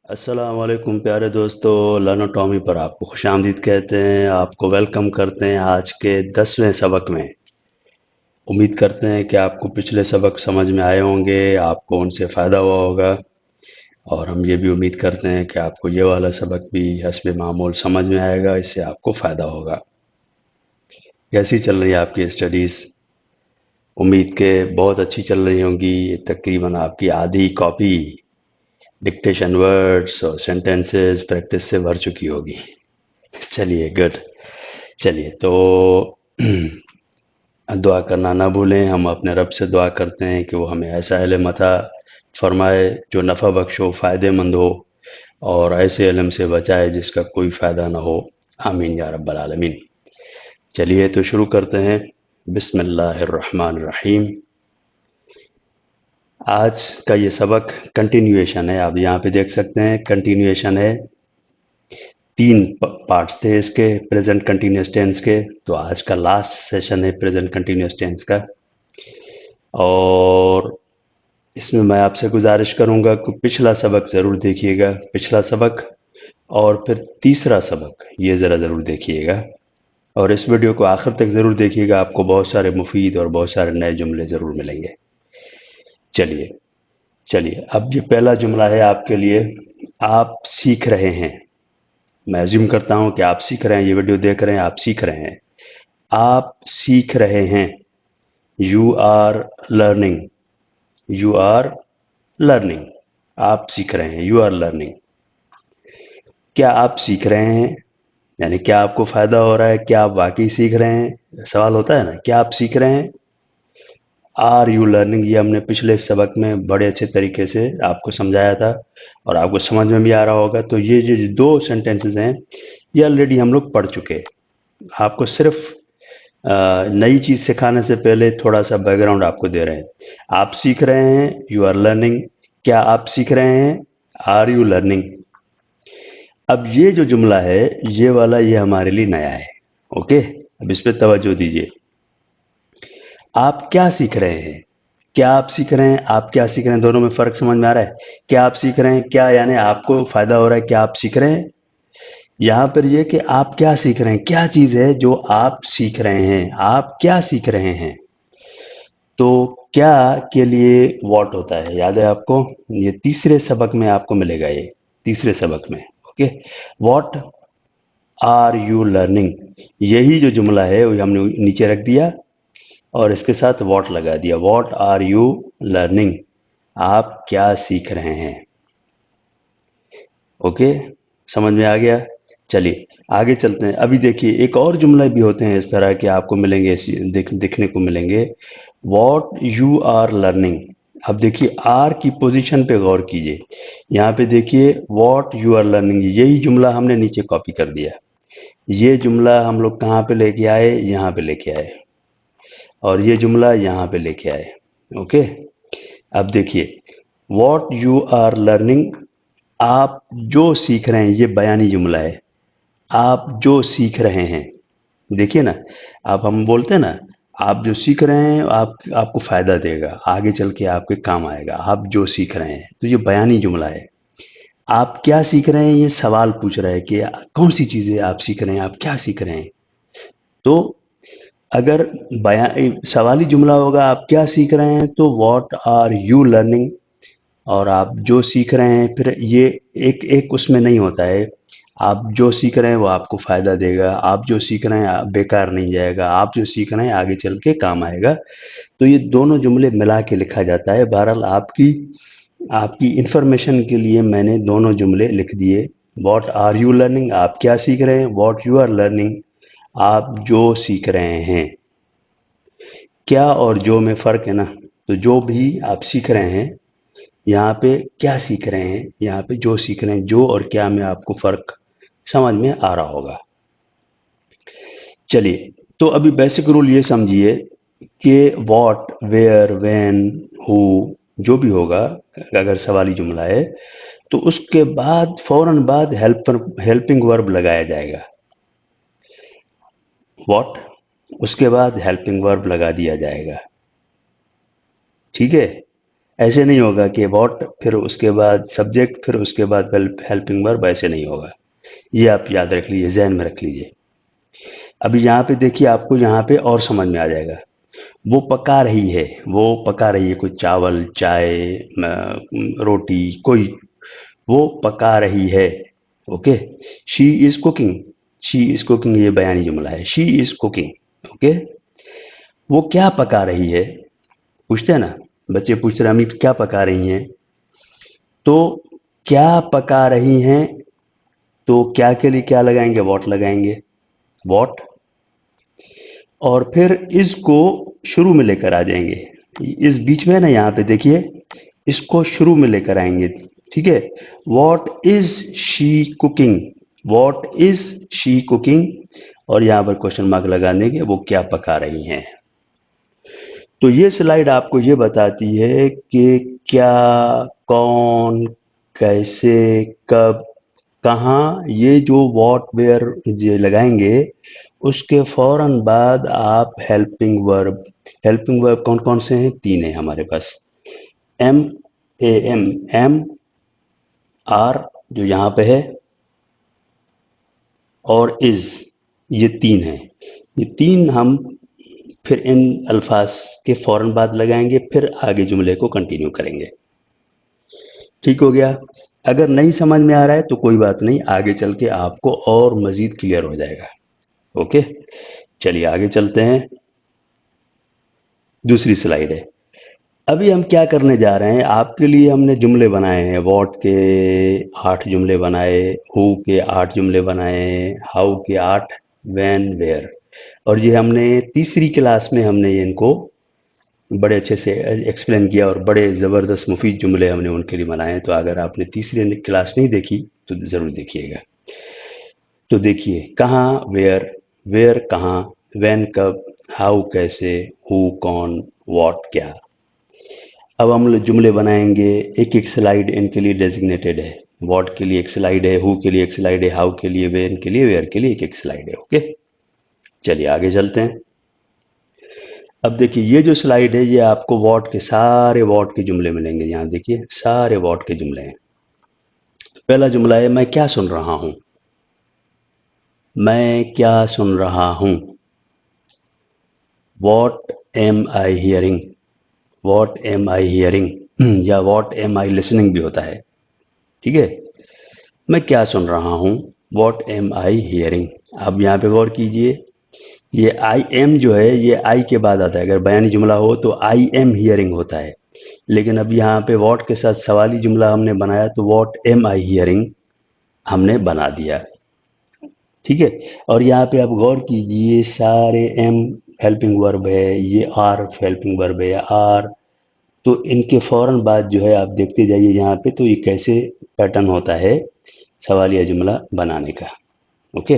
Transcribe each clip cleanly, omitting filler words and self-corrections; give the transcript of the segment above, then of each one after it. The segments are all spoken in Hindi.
अस्सलाम वालेकुम प्यारे दोस्तों, लर्नोटॉमी पर आपको खुशामदीद कहते हैं। आपको वेलकम करते हैं आज के 10वें सबक में। उम्मीद करते हैं कि आपको पिछले सबक समझ में आए होंगे, आपको उनसे फ़ायदा हुआ होगा। और हम ये भी उम्मीद करते हैं कि आपको ये वाला सबक भी हस्बे मामूल समझ में आएगा, इससे आपको फ़ायदा होगा। कैसी चल रही है आपकी स्टडीज़? उम्मीद के बहुत अच्छी चल रही होंगी। तकरीबन आपकी आधी कॉपी डिक्टेशन वर्ड्स और सेंटेंसेस प्रैक्टिस से भर चुकी होगी। चलिए गुड। चलिए तो दुआ करना ना भूलें। हम अपने रब से दुआ करते हैं कि वो हमें ऐसा इल्म अता फरमाए जो नफ़ा बख्श हो, फ़ायदेमंद हो, और ऐसे इल्म से बचाए जिसका कोई फ़ायदा ना हो। आमीन या रब्बल आलमीन। चलिए तो शुरू करते हैं। बिस्मिल्लाहिर्रहमानिर्रहीम। आज का ये सबक कंटिन्यूएशन है। आप यहाँ पे देख सकते हैं कंटिन्यूएशन है। तीन पार्ट्स थे इसके प्रेजेंट कंटिन्यूस टेंस के, तो आज का लास्ट सेशन है प्रेजेंट कंटिन्यूस टेंस का। और इसमें मैं आपसे गुजारिश करूंगा कि पिछला सबक ज़रूर देखिएगा, पिछला सबक और फिर तीसरा सबक ये ज़रा ज़रूर देखिएगा। और इस वीडियो को आखिर तक ज़रूर देखिएगा, आपको बहुत सारे मुफीद और बहुत सारे नए जुमले ज़रूर मिलेंगे। चलिए चलिए, अब ये पहला जुमला है आपके लिए। आप सीख रहे हैं। मैं अज्यूम करता हूँ कि आप सीख रहे हैं, ये वीडियो देख रहे हैं, आप सीख रहे हैं। आप सीख रहे हैं। You are learning. You are learning. आप सीख रहे हैं, यू आर लर्निंग। क्या आप सीख रहे हैं? यानी क्या आपको फ़ायदा हो रहा है? क्या आप वाकई सीख रहे हैं? सवाल होता है ना, क्या आप सीख रहे हैं? आर यू लर्निंग, ये हमने पिछले सबक में बड़े अच्छे तरीके से आपको समझाया था और आपको समझ में भी आ रहा होगा। तो ये जो दो सेंटेंसेस हैं ये ऑलरेडी हम लोग पढ़ चुके हैं। आपको सिर्फ नई चीज़ सिखाने से पहले थोड़ा सा बैकग्राउंड आपको दे रहे हैं। आप सीख रहे हैं, यू आर लर्निंग। क्या आप सीख रहे हैं? Are you learning. अब ये जो जुमला है ये वाला, ये हमारे लिए नया है। ओके, अब इस पे तवज्जो दीजिए। आप क्या सीख रहे हैं? क्या आप सीख रहे हैं, आप क्या सीख रहे हैं, दोनों में फ़र्क समझ में आ रहा है? क्या आप सीख रहे हैं, क्या यानी आपको फ़ायदा हो रहा है, क्या आप सीख रहे हैं। यहाँ पर ये कि आप क्या सीख रहे हैं, क्या चीज़ है जो आप सीख रहे हैं, आप क्या सीख रहे हैं। तो क्या के लिए व्हाट होता है, याद है आपको? ये तीसरे सबक में आपको मिलेगा, ये तीसरे सबक में। Okay, what are you learning, यही जो जुमला है वो हमने नीचे रख दिया और इसके साथ व्हाट लगा दिया। व्हाट आर यू लर्निंग, आप क्या सीख रहे हैं। ओके, समझ में आ गया। चलिए आगे चलते हैं। अभी देखिए एक और जुमले भी होते हैं इस तरह के, आपको मिलेंगे, देखने को मिलेंगे। What you are learning. अब देखिए आर की पोजीशन पे गौर कीजिए। यहाँ पे देखिए वॉट यू आर लर्निंग, यही जुमला हमने नीचे कॉपी कर दिया। ये जुमला हम लोग कहाँ पे लेके आए, यहाँ पे लेके आए, और ये जुमला यहाँ पे लेके आए। ओके, अब देखिए वॉट यू आर लर्निंग, आप जो सीख रहे हैं, ये बयानी जुमला है। आप जो सीख रहे हैं, देखिए ना, आप हम बोलते हैं ना, आप जो सीख रहे हैं आपको फ़ायदा देगा, आगे चल के आपके काम आएगा। आप जो सीख रहे हैं, तो ये बयानी जुमला है। आप क्या सीख रहे हैं, ये सवाल पूछ रहा है कि कौन सी चीज़ें आप सीख रहे हैं, आप क्या सीख रहे हैं। तो अगर सवाली जुमला होगा आप क्या सीख रहे हैं, तो व्हाट आर यू लर्निंग। और आप जो सीख रहे हैं, फिर ये एक एक उसमें नहीं होता है। आप जो सीख रहे हैं वो आपको फ़ायदा देगा, आप जो सीख रहे हैं बेकार नहीं जाएगा, आप जो सीख रहे हैं आगे चल के काम आएगा। तो ये दोनों जुमले मिला के लिखा जाता है। बहरहाल आपकी आपकी इंफॉर्मेशन के लिए मैंने दोनों जुमले लिख दिए। व्हाट आर यू लर्निंग, आप क्या सीख रहे हैं। व्हाट यू आर लर्निंग, आप जो सीख रहे हैं। क्या और जो में फ़र्क है ना, तो जो भी आप सीख रहे हैं, यहाँ पे क्या सीख रहे हैं, यहाँ पे जो सीख रहे हैं। जो और क्या में आपको फ़र्क समझ में आ रहा होगा। चलिए तो अभी बेसिक रूल ये समझिए कि व्हाट, वेयर, व्हेन, हु, जो भी होगा, अगर सवाली जुमला है तो उसके बाद फौरन बाद हेल्पिंग वर्ब लगाया जाएगा। व्हाट, उसके बाद हेल्पिंग वर्ब लगा दिया जाएगा। ठीक है, ऐसे नहीं होगा कि व्हाट फिर उसके बाद सब्जेक्ट फिर उसके बाद हेल्पिंग वर्ब, ऐसे नहीं होगा। ये आप याद रख लीजिए, जहन में रख लीजिए। अभी यहाँ पे देखिए, आपको यहाँ पे और समझ में आ जाएगा। वो पका रही है, वो पका रही है कोई चावल, चाय, रोटी, कोई, वो पका रही है। Okay. She is cooking, she is cooking ये बयानी जुमला है, शी इज कुकिंग। ओके। वो क्या पका रही है, पूछते हैं ना, बच्चे पूछते हैं अम्मी क्या पका रही हैं, तो क्या पका रही हैं, तो क्या के लिए क्या लगाएंगे, वॉट लगाएंगे, वॉट। और फिर इसको शुरू में लेकर आ जाएंगे, इस बीच में है ना, यहाँ पे देखिए, इसको शुरू में लेकर आएंगे। ठीक है। What is she cooking, what is she cooking, और यहाँ पर क्वेश्चन मार्क लगा देंगे, वो क्या पका रही हैं। तो ये स्लाइड आपको ये बताती है कि क्या, कौन, कैसे, कब, कहाँ, ये जो व्हाट वेयर ये लगाएंगे, उसके फौरन बाद आप हेल्पिंग वर्ब, हेल्पिंग वर्ब कौन कौन से हैं, 3 है हमारे पास। M, A M, M, R जो यहाँ पे है, और इज, ये 3 है। ये 3 हम फिर इन अल्फाज के फौरन बाद लगाएंगे, फिर आगे जुमले को कंटिन्यू करेंगे। ठीक हो गया। अगर नहीं समझ में आ रहा है तो कोई बात नहीं, आगे चल के आपको और मजीद क्लियर हो जाएगा। ओके, चलिए आगे चलते हैं। दूसरी स्लाइड है। अभी हम क्या करने जा रहे हैं, आपके लिए हमने जुमले बनाए हैं, व्हाट के 8 जुमले बनाए, हु के 8 जुमले बनाए, हाउ के 8, व्हेन, वेयर। और ये हमने तीसरी क्लास में हमने इनको बड़े अच्छे से एक्सप्लेन किया, और बड़े ज़बरदस्त मुफीद जुमले हमने उनके लिए बनाए हैं। तो अगर आपने तीसरी क्लास नहीं देखी तो ज़रूर देखिएगा। तो देखिए, कहाँ, वेयर, वेयर कहाँ, व्हेन कब, हाउ कैसे, हु कौन, व्हाट क्या। अब हम लोग जुमले बनाएंगे, एक एक स्लाइड इनके लिए डेजिग्नेटेड है। व्हाट के लिए एक स्लाइड है, हु के लिए एक स्लाइड है, हाउ के लिए, व्हेन के लिए, वेयर के लिए एक एक स्लाइड है। ओके, चलिए आगे चलते हैं। अब देखिए, ये जो स्लाइड है, ये आपको व्हाट के सारे व्हाट के जुमले मिलेंगे। यहाँ देखिए, सारे व्हाट के जुमले हैं। पहला जुमला है, मैं क्या सुन रहा हूँ, मैं क्या सुन रहा हूँ। What am I hearing, what am I hearing, या वॉट एम आई लिसनिंग भी होता है। ठीक है। मैं क्या सुन रहा हूँ, वॉट एम आई हियरिंग। अब यहाँ पे गौर कीजिए, ये आई एम जो है, ये आई के बाद आता है। अगर बयानी जुमला हो तो आई एम हियरिंग होता है, लेकिन अब यहाँ पे वॉट के साथ सवाली जुमला हमने बनाया, तो वॉट एम आई हियरिंग हमने बना दिया। ठीक है। और यहाँ पे आप गौर कीजिए, सारे एम हेल्पिंग वर्ब है, ये आर हेल्पिंग वर्ब है, आर। तो इनके फौरन बाद जो है, आप देखते जाइए यहाँ पे, तो ये कैसे पैटर्न होता है सवालिया जुमला बनाने का। ओके।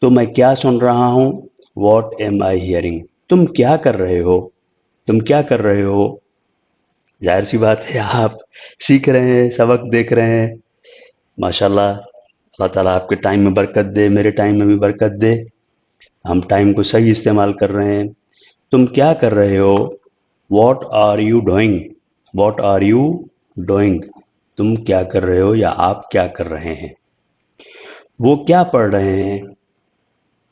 तो मैं क्या सुन रहा हूँ, वॉट एम आई हियरिंग। तुम क्या कर रहे हो, तुम क्या कर रहे हो। जाहिर सी बात है, आप सीख रहे हैं, सबक देख रहे हैं। माशाल्लाह, अल्लाह ताला आपके टाइम में बरकत दे, मेरे टाइम में भी बरकत दे। हम टाइम को सही इस्तेमाल कर रहे हैं। तुम क्या कर रहे हो, what are you doing, what are you doing, तुम क्या कर रहे हो या आप क्या कर रहे हैं। वो क्या पढ़ रहे हैं,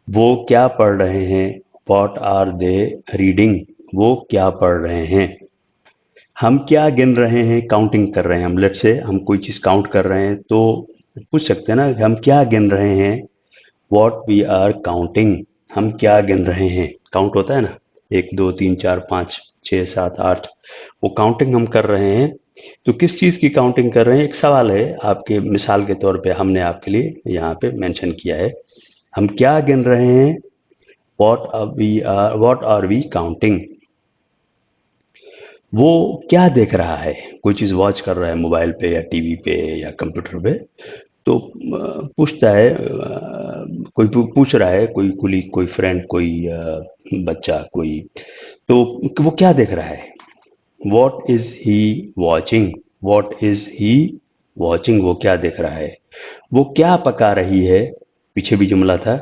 वो क्या पढ़ रहे हैं, वॉट आर दे रीडिंग, वो क्या पढ़ रहे हैं। हम क्या गिन रहे हैं, काउंटिंग कर रहे हैं हम। लेट से हम कोई चीज़ काउंट कर रहे हैं, तो पूछ सकते हैं ना कि हम क्या गिन रहे हैं, वॉट वी आर काउंटिंग, हम क्या गिन रहे हैं। काउंट होता है ना, 1 2 3 4 5 6 7 8, वो काउंटिंग हम कर रहे हैं। तो किस चीज़ की काउंटिंग कर रहे हैं, एक सवाल है आपके, मिसाल के तौर पे हमने आपके लिए यहाँ पे मेंशन किया है। हम क्या गिन रहे हैं, वॉट आर वी काउंटिंग। वो क्या देख रहा है, कोई चीज़ वॉच कर रहा है मोबाइल पे या टीवी पे या कंप्यूटर पे, तो पूछता है, कोई पूछ रहा है, कोई कुलीग, कोई फ्रेंड, कोई बच्चा, कोई, तो वो क्या देख रहा है, what is he watching, what is he watching, वो क्या देख रहा है। वो क्या पका रही है, पीछे भी जुमला था।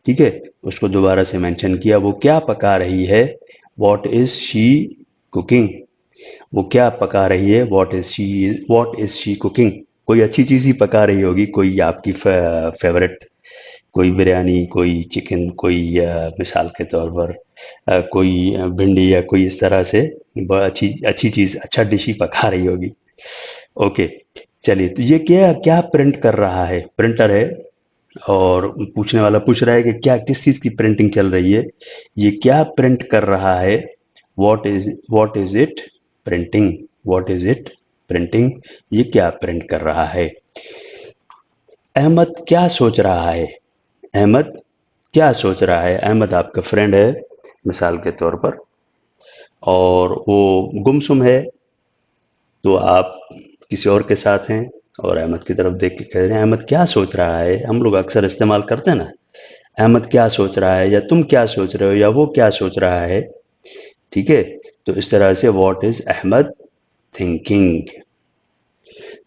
ठीक है, उसको दोबारा से मेंशन किया, वो क्या पका रही है, वॉट इज शी कुकिंग। वो क्या पका रही है, व्हाट इज शी कुकिंग। कोई अच्छी चीज़ ही पका रही होगी, कोई आपकी फेवरेट, कोई बिरयानी, कोई चिकन, कोई मिसाल के तौर पर कोई भिंडी या कोई इस तरह से अच्छी अच्छी चीज़, अच्छा डिश ही पका रही होगी। ओके, चलिए, तो ये क्या क्या प्रिंट कर रहा है, प्रिंटर है, और पूछने वाला पूछ रहा है कि क्या किस चीज़ की प्रिंटिंग चल रही है, ये क्या प्रिंट कर रहा है, what is it printing, what is it printing, ये क्या प्रिंट कर रहा है। अहमद क्या सोच रहा है, अहमद क्या सोच रहा है। अहमद आपका फ्रेंड है मिसाल के तौर पर, और वो गुमसुम है, तो आप किसी और के साथ हैं और अहमद की तरफ देख के कह रहे हैं अहमद क्या सोच रहा है। हम लोग अक्सर इस्तेमाल करते हैं ना, अहमद क्या सोच रहा है, या तुम क्या सोच रहे हो, या वो क्या सोच रहा है। ठीक है, तो इस तरह से व्हाट इज अहमद थिंकिंग।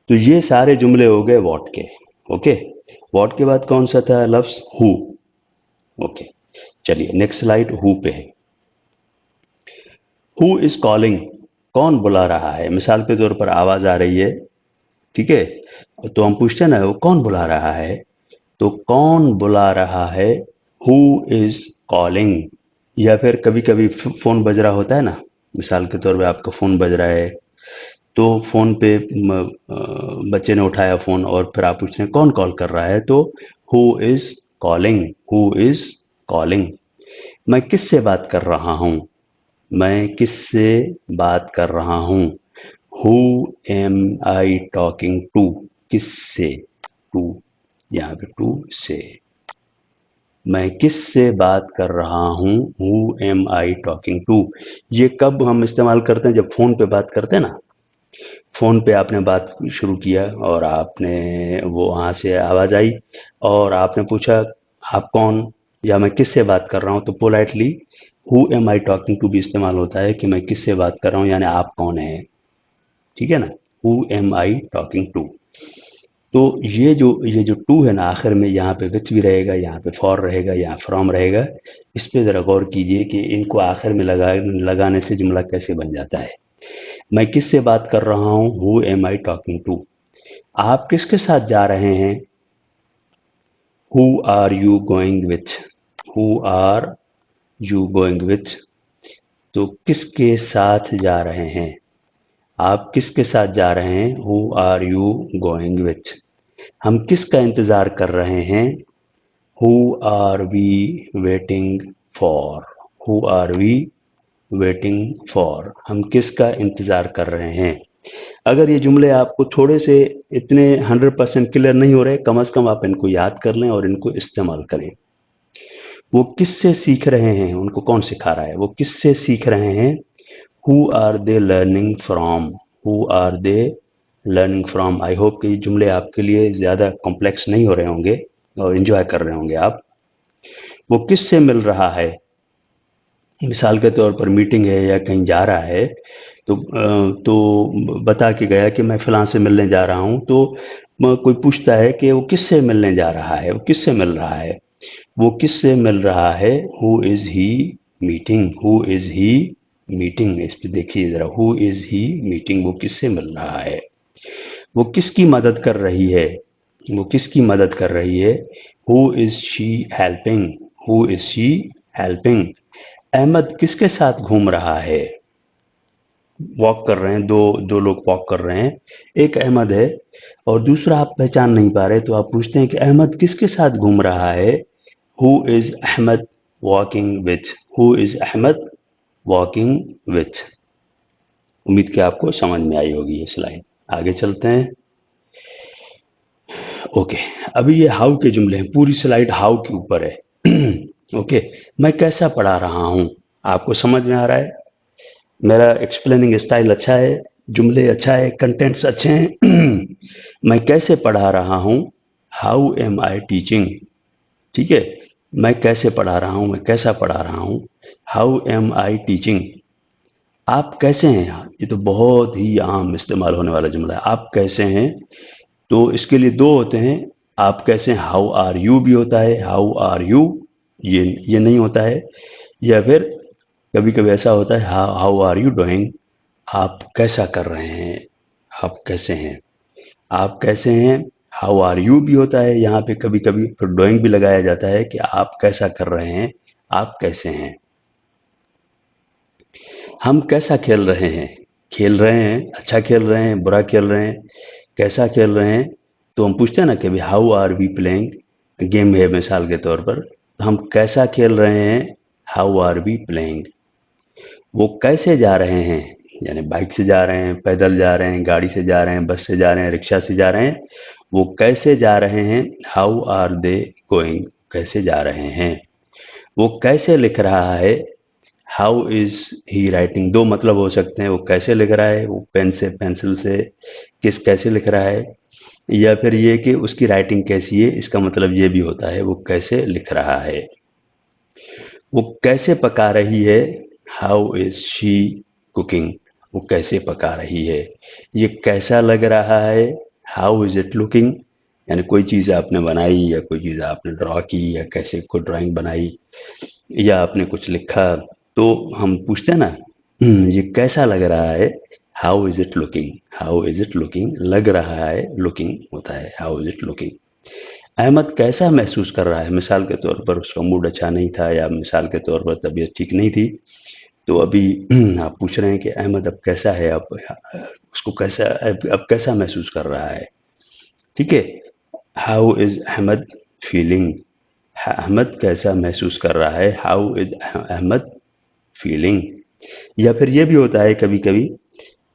तो ये सारे जुमले हो गए व्हाट के। ओके, व्हाट के बाद कौन सा था लफ्ज, हु। ओके, चलिए नेक्स्ट स्लाइड, हु पे है। हु इज कॉलिंग, कौन बुला रहा है, मिसाल के तौर पर आवाज आ रही है, ठीक है, तो हम पूछते हैं ना वो कौन बुला रहा है, तो कौन बुला रहा है, हु इज कॉलिंग। या फिर कभी कभी फोन बज रहा होता है ना, मिसाल के तौर पे आपका फोन बज रहा है, तो फोन पे बच्चे ने उठाया फोन और फिर आप पूछ रहे हैं कौन कॉल कर रहा है, तो who is calling, who is calling. मैं किससे बात कर रहा हूँ, मैं किससे बात कर रहा हूँ, who am I talking to, किससे, टू, यहाँ पे टू से, मैं किससे बात कर रहा हूँ, who am I talking to. ये कब हम इस्तेमाल करते हैं, जब फ़ोन पे बात करते हैं ना, फ़ोन पे आपने बात शुरू किया और आपने वो वहाँ से आवाज़ आई और आपने पूछा आप कौन, या मैं किससे बात कर रहा हूँ, तो politely who am I talking to भी इस्तेमाल होता है कि मैं किससे बात कर रहा हूँ, यानी आप कौन हैं। ठीक है ना, who am I talking to. तो ये जो टू है ना, आखिर में यहाँ पे विच भी रहेगा, यहाँ पे फॉर रहेगा, यहाँ फ्रॉम रहेगा। इस पे ज़रा गौर कीजिए कि इनको आखिर में लगाने से जुमला कैसे बन जाता है। मैं किससे बात कर रहा हूँ, who am I talking to. आप किसके साथ जा रहे हैं, who are you going with, who are you going with. तो किसके साथ जा रहे हैं, आप किसके साथ जा रहे हैं, who are you going with. हम किसका इंतज़ार कर रहे हैं, who are we waiting for, who are we waiting for, हम किसका इंतज़ार कर रहे हैं। अगर ये जुमले आपको थोड़े से इतने 100% क्लियर नहीं हो रहे, कम से कम आप इनको याद कर लें और इनको इस्तेमाल करें। वो किससे सीख रहे हैं, उनको कौन सिखा रहा है, वो किससे सीख रहे हैं, who are they learning from, who are they learning from. I hope कि ये जुमले आपके लिए ज़्यादा कॉम्प्लेक्स नहीं हो रहे होंगे और इन्जॉय कर रहे होंगे आप। वो किससे मिल रहा है, मिसाल के तौर पर मीटिंग है या कहीं जा रहा है, तो बता के गया कि मैं फ़लाँ से मिलने जा रहा हूँ, तो कोई पूछता है कि वो किससे मिलने जा रहा है, वो किससे मिल रहा है, वो किससे मिल रहा है, who is he meeting, who is he meeting. इस पे देखिए ज़रा, हु इज़ ही मीटिंग, वो किससे मिल रहा है। वो किसकी मदद कर रही है, वो किसकी मदद कर रही है, who is she helping, who is she helping. Ahmad किसके साथ घूम रहा है, वॉक कर रहे हैं, दो दो लोग वॉक कर रहे हैं, एक अहमद है और दूसरा आप पहचान नहीं पा रहे, तो आप पूछते हैं कि अहमद किसके साथ घूम रहा है, who is Ahmad walking with, who is Ahmad walking with. उम्मीद कि आपको समझ में आई होगी ये स्लाइड। आगे चलते हैं। ओके, अभी ये हाउ के जुमले हैं, पूरी स्लाइड हाउ के ऊपर है। ओके, मैं कैसा पढ़ा रहा हूँ, आपको समझ में आ रहा है, मेरा एक्सप्लेनिंग स्टाइल अच्छा है, जुमले अच्छा है, कंटेंट्स अच्छे हैं। मैं कैसे पढ़ा रहा हूँ, हाउ एम आई टीचिंग। ठीक है, मैं कैसे पढ़ा रहा हूँ, मैं कैसा पढ़ा रहा हूँ, हाउ एम आई टीचिंग। आप कैसे हैं, ये तो बहुत ही आम इस्तेमाल होने वाला जुमला है, आप कैसे हैं। तो इसके लिए दो होते हैं, आप कैसे, हाउ आर यू भी होता है, हाउ आर यू ये नहीं होता है। या फिर कभी कभी ऐसा होता है, हाउ आर यू डूइंग, आप कैसा कर रहे हैं, आप कैसे हैं, आप कैसे हैं। हाउ आर यू भी होता है यहाँ पे कभी कभी, फिर डूइंग भी लगाया जाता है कि आप कैसा कर रहे हैं, आप कैसे हैं। हम कैसा खेल रहे हैं, खेल रहे हैं, अच्छा खेल रहे हैं, बुरा खेल रहे हैं, कैसा खेल रहे हैं। तो हम पूछते हैं ना कि भाई how are we playing, game है मिसाल के तौर पर, तो हम कैसा खेल रहे हैं, हाउ आर वी प्लेइंग। वो कैसे जा रहे हैं, यानी बाइक से जा रहे हैं, पैदल जा रहे हैं, गाड़ी से जा रहे हैं, बस से जा रहे हैं, रिक्शा से जा रहे हैं। वो कैसे जा रहे हैं, हाउ आर दे गोइंग, कैसे जा रहे हैं। वो कैसे लिख रहा है, हाउ इज ही राइटिंग। दो मतलब हो सकते हैं, वो कैसे लिख रहा है, वो पेन से, पेंसिल से, किस कैसे लिख रहा है, या फिर ये कि उसकी राइटिंग कैसी है, इसका मतलब ये भी होता है वो कैसे लिख रहा है। वो कैसे पका रही है, हाउ इज शी कुकिंग, वो कैसे पका रही है। ये कैसा लग रहा है, हाउ इज इट लुकिंग, यानी कोई चीज़ आपने बनाई या कोई चीज़ आपने ड्रॉ की या कैसे कोई ड्राइंग बनाई या आपने कुछ लिखा, तो हम पूछते हैं ना, ये कैसा लग रहा है, how is it looking, how is it looking, लग रहा है, लुकिंग होता है, how is it looking. Ahmad कैसा महसूस कर रहा है, मिसाल के तौर पर उसका मूड अच्छा नहीं था या मिसाल के तौर पर तबीयत ठीक नहीं थी, तो अभी आप पूछ रहे हैं कि अहमद अब कैसा है, अब उसको कैसा, अब कैसा महसूस कर रहा है। ठीक है, how is Ahmad feeling, Ahmad कैसा महसूस कर रहा है, हाउ इज अहमद फीलिंग। या फिर ये भी होता है कभी कभी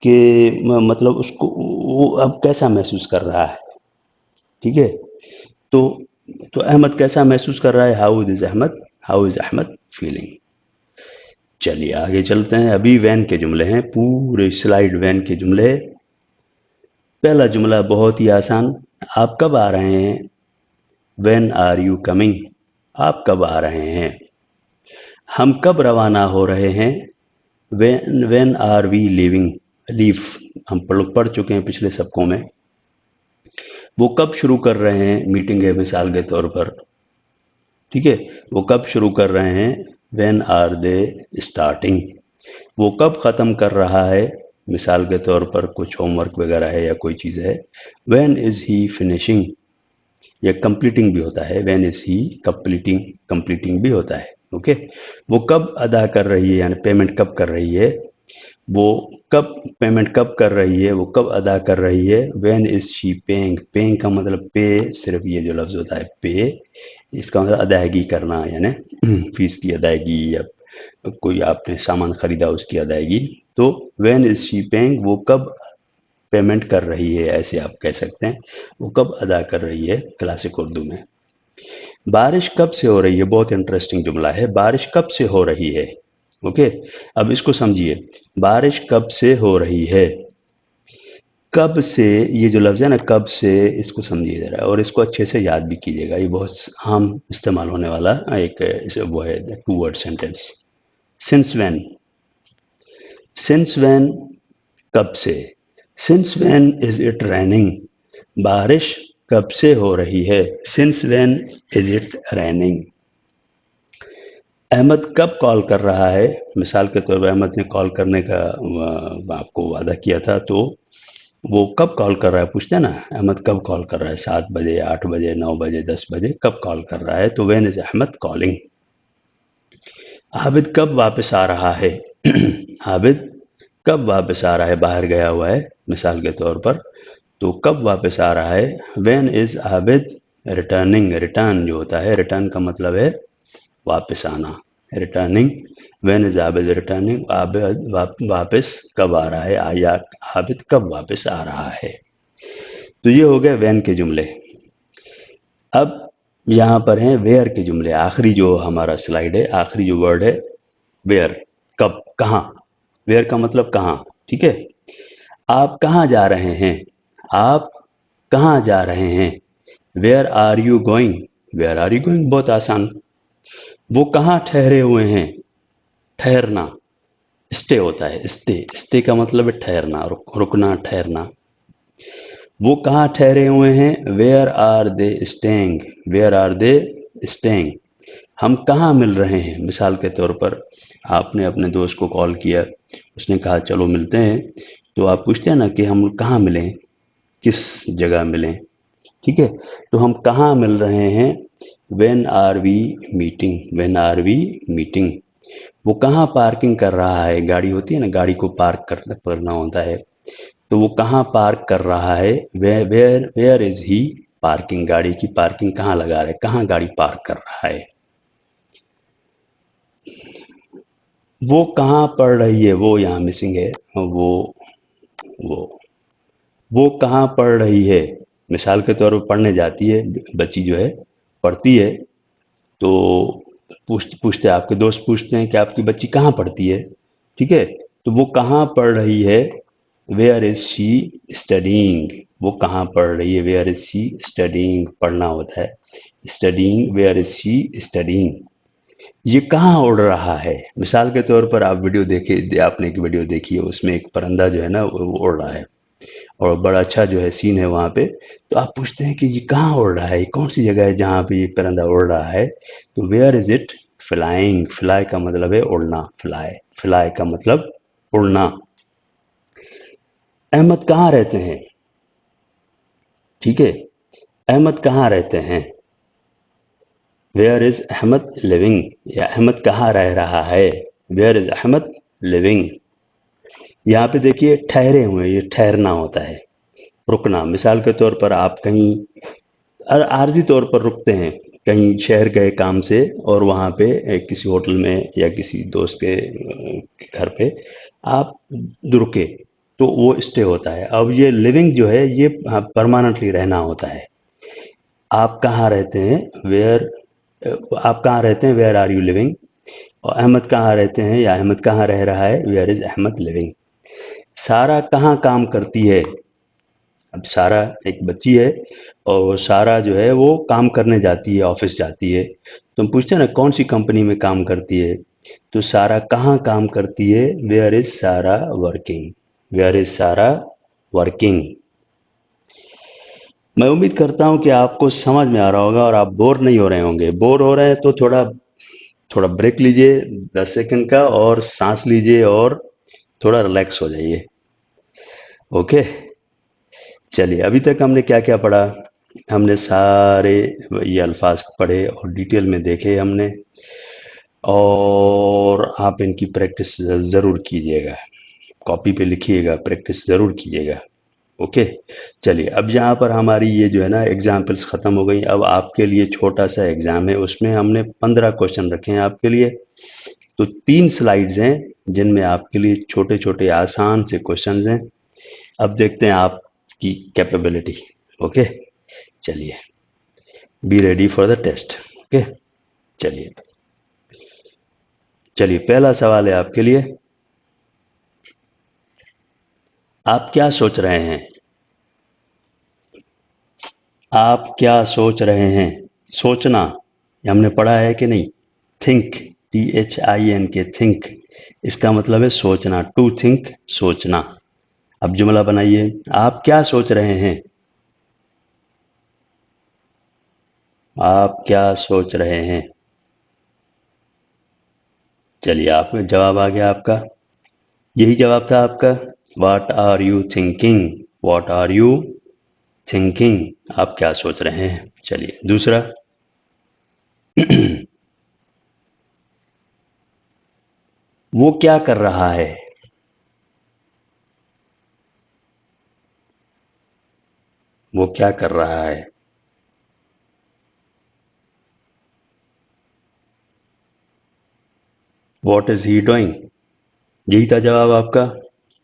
कि मतलब उसको वो अब कैसा महसूस कर रहा है। ठीक है, तो अहमद कैसा महसूस कर रहा है, how is Ahmad, how is Ahmad feeling. चलिए आगे चलते हैं। अभी वैन के जुमले हैं, पूरे स्लाइड वैन के जुमले हैं। पहला जुमला बहुत ही आसान, आप कब आ रहे हैं, व्हेन आर यू कमिंग, आप कब आ रहे हैं। हम कब रवाना हो रहे हैं, when are we leaving, leave हम पढ़ चुके हैं पिछले सबकों में। वो कब शुरू कर रहे हैं, मीटिंग है मिसाल के तौर पर। ठीक है, वो कब शुरू कर रहे हैं, व्हेन आर दे स्टार्टिंग। वो कब ख़त्म कर रहा है, मिसाल के तौर पर कुछ होमवर्क वगैरह है या कोई चीज़ है, व्हेन इज़ ही फिनिशिंग। या कंप्लीटिंग भी होता है, when is he completing, completing भी होता है। ओके, वो कब अदा कर रही है, यानी पेमेंट कब कर रही है, वो कब पेमेंट कब कर रही है, वो कब अदा कर रही है, when is she paying. Paying का मतलब पे, सिर्फ ये जो लफ्ज़ होता है पे, इसका मतलब अदायगी करना, यानी फीस की अदायगी या कोई आपने सामान खरीदा उसकी अदायगी। तो व्हेन इज शी पेइंग, वो कब पेमेंट कर रही है, ऐसे आप कह सकते हैं, वो कब अदा कर रही है क्लासिक उर्दू में। बारिश कब से हो रही है, बहुत इंटरेस्टिंग जुमला है, बारिश कब से हो रही है। ओके, अब इसको समझिए, बारिश कब से हो रही है। कब से, ये जो लफ्ज़ है ना कब से, इसको समझिए ज़रा और इसको अच्छे से याद भी कीजिएगा, ये बहुत आम इस्तेमाल होने वाला एक वो है, two word sentence. Since when, since when कब से, since when is it raining, बारिश कब से हो रही है, since when is it raining. Ahmad कब कॉल कर रहा है, मिसाल के तौर पर अहमद ने कॉल करने का आपको वादा किया था, तो वो कब कॉल कर रहा है, पूछते हैं ना, अहमद कब कॉल कर रहा है, 7 बजे, 8 बजे, 9 बजे, 10 बजे, कब कॉल कर रहा है, तो when is Ahmad calling. Abid कब वापस आ रहा है, आबिद कब वापस आ रहा है, बाहर गया हुआ है मिसाल के तौर पर, तो कब वापस आ रहा है, when is Abid returning. Return जो होता है, रिटर्न का मतलब है वापस आना, returning, when is Abid returning, Abid वापस कब आ रहा है, या आबिद कब वापस आ रहा है। तो ये हो गए व्हेन के जुमले। अब यहाँ पर हैं वेयर के जुमले, आखिरी जो हमारा स्लाइड है, आखिरी जो वर्ड है वेयर, कब, कहाँ। वेयर का मतलब कहाँ। ठीक है, आप कहाँ जा रहे हैं, आप कहाँ जा रहे हैं, where are you going, where are you going, बहुत आसान। वो कहाँ ठहरे हुए हैं, ठहरना, स्टे होता है, स्टे, स्टे का मतलब है ठहरना, रुकना, ठहरना। वो कहाँ ठहरे हुए हैं, where are they staying, where are they staying. हम कहाँ मिल रहे हैं, मिसाल के तौर पर आपने अपने दोस्त को कॉल किया उसने कहा चलो मिलते हैं। तो आप पूछते हैं ना कि हम कहाँ मिलें, किस जगह मिलें, ठीक है। तो हम कहाँ मिल रहे हैं, when are we meeting, when are we meeting. वो कहाँ पार्किंग कर रहा है, गाड़ी होती है ना, गाड़ी को पार्क करना होता है, तो वो कहाँ पार्क कर रहा है, where where is he parking, गाड़ी की पार्किंग कहाँ लगा रहा है, कहाँ गाड़ी पार्क कर रहा है। वो कहाँ पढ़ रही है, वो यहाँ मिसिंग है। वो वो कहाँ पढ़ रही है, मिसाल के तौर पर पढ़ने जाती है बच्ची जो है, पढ़ती है। तो पूछते आपके दोस्त पूछते हैं कि आपकी बच्ची कहाँ पढ़ती है, ठीक है। तो वो कहाँ पढ़ रही है, वेयर इज शी स्टडीइंग, वो कहाँ पढ़ रही है, वेयर इज शी स्टडीइंग, पढ़ना होता है studying, where is she studying. ये कहाँ उड़ रहा है, मिसाल के तौर पर आप वीडियो देखे, आपने एक वीडियो देखी है, उसमें एक परिंदा जो है ना वो उड़ रहा है, और बड़ा अच्छा जो है सीन है वहाँ पे। तो आप पूछते हैं कि ये कहाँ उड़ रहा है, ये कौन सी जगह है जहाँ पे ये परिंदा उड़ रहा है, तो where is it flying, fly का मतलब है उड़ना, फ्लाई, फ्लाई का मतलब उड़ना। अहमद कहाँ रहते हैं, ठीक है, अहमद कहाँ रहते हैं, वेयर इज अहमद लिविंग, या अहमद कहाँ रह रहा है, वेयर इज अहमद लिविंग। यहाँ पे देखिए ठहरे हुए, ये ठहरना होता है, रुकना। मिसाल के तौर पर आप कहीं आर्जी तौर पर रुकते हैं, कहीं शहर गए काम से, और वहाँ पे किसी होटल में या किसी दोस्त के घर पे आप रुके, तो वो स्टे होता है। अब ये लिविंग जो है ये परमानेंटली रहना होता है। आप कहाँ रहते हैं, वेयर, आप कहाँ रहते हैं, वेयर आर यू लिविंग। और अहमद कहाँ रहते हैं या अहमद कहाँ रह रहा है, वेयर इज अहमद लिविंग। सारा कहाँ काम करती है, अब सारा एक बच्ची है, और वो सारा जो है वो काम करने जाती है, ऑफिस जाती है। तो हम पूछते हैं ना कौन सी कंपनी में काम करती है, तो सारा कहाँ काम करती है, वेयर इज सारा वर्किंग, वेयर इज सारा वर्किंग। मैं उम्मीद करता हूँ कि आपको समझ में आ रहा होगा और आप बोर नहीं हो रहे होंगे। बोर हो रहे हैं तो थोड़ा थोड़ा ब्रेक लीजिए 10 सेकंड का, और सांस लीजिए और थोड़ा रिलैक्स हो जाइए। ओके, चलिए अभी तक हमने क्या क्या पढ़ा, हमने सारे ये अल्फाज पढ़े और डिटेल में देखे हमने, और आप इनकी प्रैक्टिस ज़रूर कीजिएगा, कॉपी पे लिखिएगा, प्रैक्टिस ज़रूर कीजिएगा। ओके, चलिए अब यहाँ पर हमारी ये जो है ना एग्जाम्पल्स ख़त्म हो गई। अब आपके लिए छोटा सा एग्ज़ाम है, उसमें हमने 15 क्वेश्चन रखे हैं आपके लिए। तो 3 स्लाइड्स हैं जिनमें आपके लिए छोटे छोटे आसान से क्वेश्चंस हैं। अब देखते हैं आपकी कैपेबिलिटी। ओके, चलिए, be ready for the test. Okay, चलिए चलिए पहला सवाल है आपके लिए, आप क्या सोच रहे हैं, आप क्या सोच रहे हैं। सोचना, ये हमने पढ़ा है कि नहीं, थिंक, THINK, थिंक, इसका मतलब है सोचना, टू थिंक, सोचना। अब जुमला बनाइए, आप क्या सोच रहे हैं, आप क्या सोच रहे हैं। चलिए आप में जवाब आ गया आपका, यही जवाब था आपका, what are you thinking, what are you thinking, आप क्या सोच रहे हैं। चलिए दूसरा, वो क्या कर रहा है, वो क्या कर रहा है। वॉट इज ही डूइंग, यही था जवाब आपका,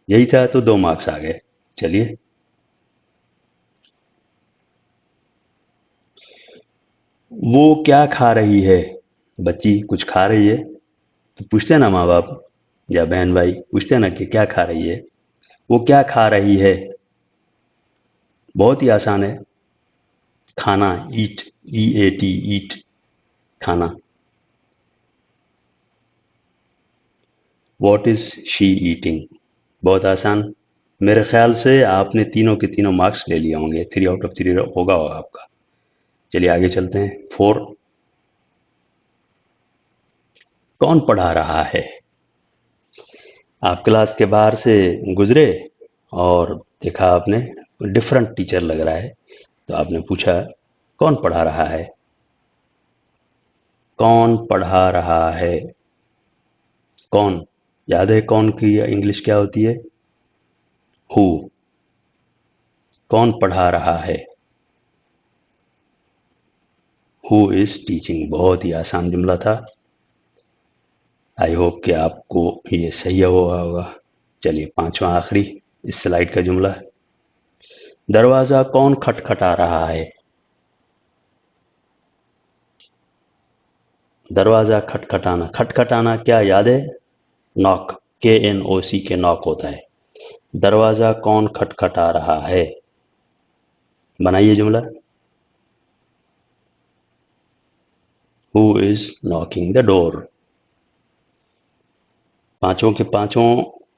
यही था, तो 2 मार्क्स आ गए। चलिए, वो क्या खा रही है, बच्ची कुछ खा रही है, तो पूछते हैं ना माँ बाप या बहन भाई, पूछते हैं ना कि क्या खा रही है, वो क्या खा रही है। बहुत ही आसान है, खाना, ईट, EAT, ईट, खाना। व्हाट इज शी ईटिंग, बहुत आसान। मेरे ख्याल से आपने तीनों के तीनों मार्क्स ले लिए होंगे, 3 आउट ऑफ 3 होगा आपका। चलिए आगे चलते हैं, 4, कौन पढ़ा रहा है, आप क्लास के बाहर से गुजरे और देखा आपने डिफरेंट टीचर लग रहा है, तो आपने पूछा कौन पढ़ा रहा है? कौन पढ़ा रहा है? कौन? याद है कौन की इंग्लिश क्या होती है? हु। कौन पढ़ा रहा है? Who is teaching. बहुत ही आसान जुमला था। आई होप कि आपको ये सही हुआ होगा। चलिए पांचवा आखिरी इस स्लाइड का जुमला। दरवाजा कौन खटखटा रहा है? दरवाजा खटखटाना, खटखटाना क्या याद है? नॉक, KNOC के नॉक होता है। दरवाजा कौन खटखटा रहा है? बनाइए जुमला। Who is knocking the door. पांचों के पांचों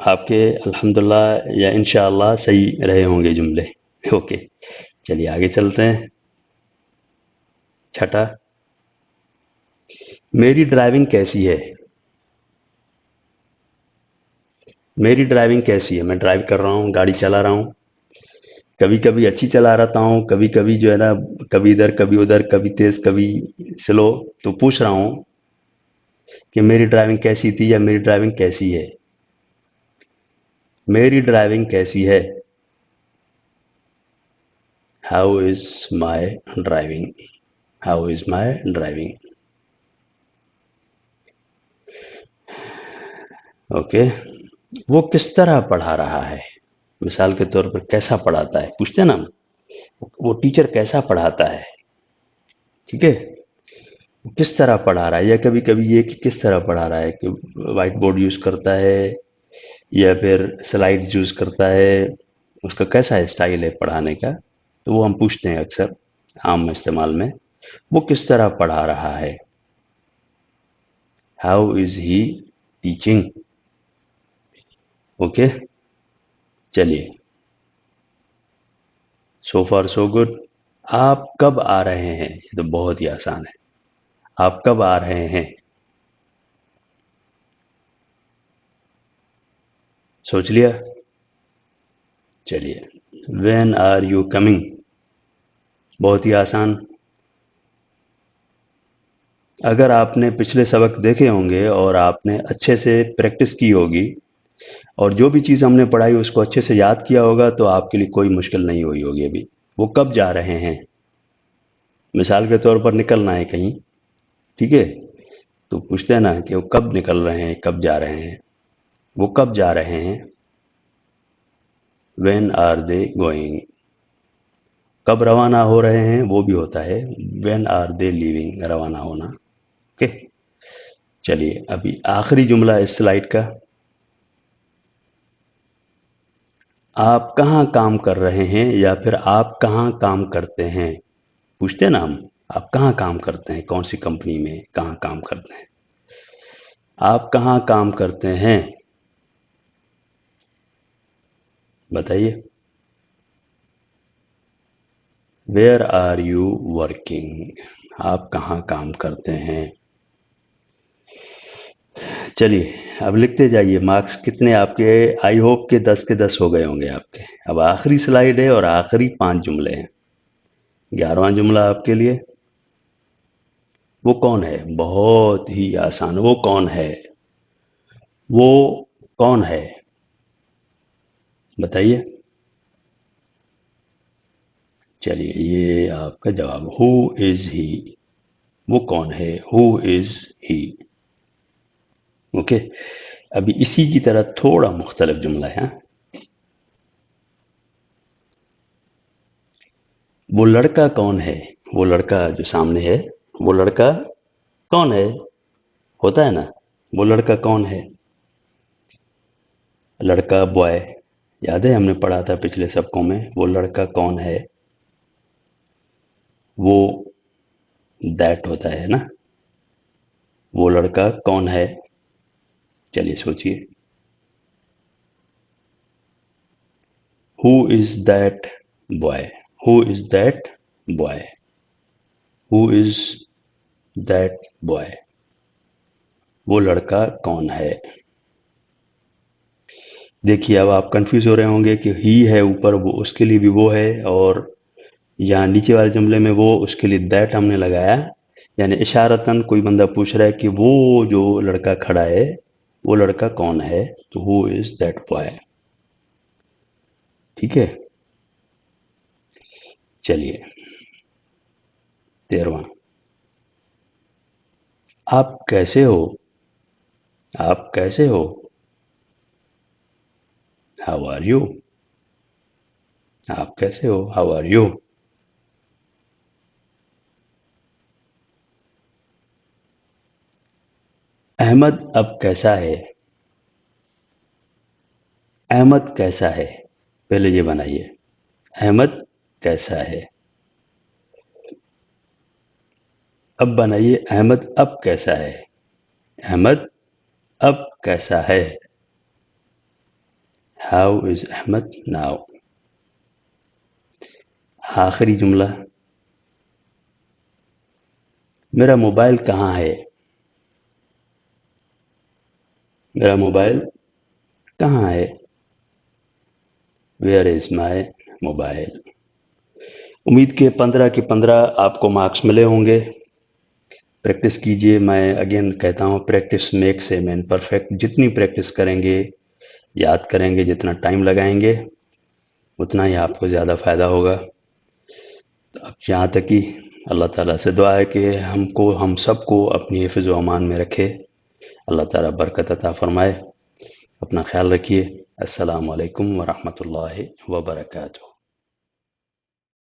आपके अल्हम्दुलिल्लाह या इंशाअल्लाह सही रहे होंगे जुमले। ओके, चलिए आगे चलते हैं। छठा, मेरी ड्राइविंग कैसी है? मेरी ड्राइविंग कैसी है? मैं ड्राइव कर रहा हूँ, गाड़ी चला रहा हूँ। कभी कभी अच्छी चला रहता हूँ, कभी कभी जो है ना, कभी इधर कभी उधर, कभी तेज कभी स्लो। तो पूछ रहा हूँ कि मेरी ड्राइविंग कैसी थी या मेरी ड्राइविंग कैसी है? मेरी ड्राइविंग कैसी है? How is my driving? How is my driving? Okay. वो किस तरह पढ़ा रहा है? मिसाल के तौर पर कैसा पढ़ाता है पूछते हैं ना, वो टीचर कैसा पढ़ाता है? ठीक है, किस तरह पढ़ा रहा है, या कभी कभी ये कि किस तरह पढ़ा रहा है, कि वाइट बोर्ड यूज करता है या फिर स्लाइड्स यूज करता है, उसका कैसा स्टाइल है पढ़ाने का। तो वो हम पूछते हैं अक्सर आम इस्तेमाल में। वो किस तरह पढ़ा रहा है? How is he teaching? Okay, चलिए, सो फार सो गुड। आप कब आ रहे हैं? ये तो बहुत ही आसान है। आप कब आ रहे हैं? सोच लिया? चलिए, व्हेन आर यू कमिंग। बहुत ही आसान। अगर आपने पिछले सबक देखे होंगे और आपने अच्छे से प्रैक्टिस की होगी और जो भी चीज़ हमने पढ़ाई उसको अच्छे से याद किया होगा, तो आपके लिए कोई मुश्किल नहीं हुई होगी अभी। वो कब जा रहे हैं? मिसाल के तौर पर निकलना है कहीं, ठीक है, तो पूछते हैं ना कि वो कब निकल रहे हैं, कब जा रहे हैं। वो कब जा रहे हैं? When are they going. कब रवाना हो रहे हैं वो भी होता है, व्हेन आर दे लीविंग, रवाना होना। ओके, चलिए अभी आखिरी जुमला इस स्लाइड का। आप कहाँ काम कर रहे हैं या फिर आप कहाँ काम करते हैं? पूछते हैं ना हम, आप कहाँ काम करते हैं, कौन सी कंपनी में कहाँ काम करते हैं। आप कहाँ काम करते हैं? बताइए। Where are you working? आप कहाँ काम करते हैं? चलिए अब लिखते जाइए, मार्क्स कितने आपके? आई होप के 10 के 10 हो गए होंगे आपके। अब आखिरी स्लाइड है और आखिरी 5 जुमले हैं। 11वां जुमला आपके लिए। वो कौन है? बहुत ही आसान। वो कौन है? वो कौन है? बताइए। चलिए ये आपका जवाब, हु इज ही। वो कौन है? Who is he. ओके, अभी इसी की तरह थोड़ा मुख्तलिफ जुमला है। वो लड़का कौन है? वो लड़का जो सामने है, वो लड़का कौन है? होता है ना, वो लड़का कौन है? लड़का बॉय, याद है हमने पढ़ा था पिछले सबकों में, वो लड़का कौन है? वो दैट होता है ना। वो लड़का कौन है? चलिए सोचिए। Who is that boy? Who is that boy? Who is that boy? वो लड़का कौन है? देखिए अब आप कंफ्यूज हो रहे होंगे कि ही है ऊपर, वो उसके लिए भी वो है, और यहाँ नीचे वाले जुमले में वो, उसके लिए दैट हमने लगाया। यानी इशारतन कोई बंदा पूछ रहा है कि वो जो लड़का खड़ा है वो लड़का कौन है, तो हु इज दैट बॉय। ठीक है, चलिए 13वां। आप कैसे हो? आप कैसे हो? How are you? आप कैसे हो? How are you? अहमद अब कैसा है? अहमद कैसा है? पहले ये बनाइए, अहमद कैसा है। अब बनाइए, अहमद अब कैसा है। अहमद अब कैसा है। How is Ahmad now. आखिरी जुमला, मेरा मोबाइल कहाँ है। मेरा मोबाइल कहाँ है। Where is my mobile. उम्मीद के 15 के 15 आपको मार्क्स मिले होंगे। प्रैक्टिस कीजिए, मैं अगेन कहता हूँ, practice makes a man perfect. जितनी प्रैक्टिस करेंगे, याद करेंगे, जितना टाइम लगाएंगे, उतना ही आपको ज़्यादा फ़ायदा होगा। तो अब यहाँ तक कि अल्लाह ताला से दुआ है कि हम सबको अपनी हिफ्ज़ व अमान में रखे। अल्लाह ताला बरकत अता फ़रमाए। अपना ख्याल रखिए। अस्सलामु अलैकुम व रहमतुल्लाहि व बरकातुहू।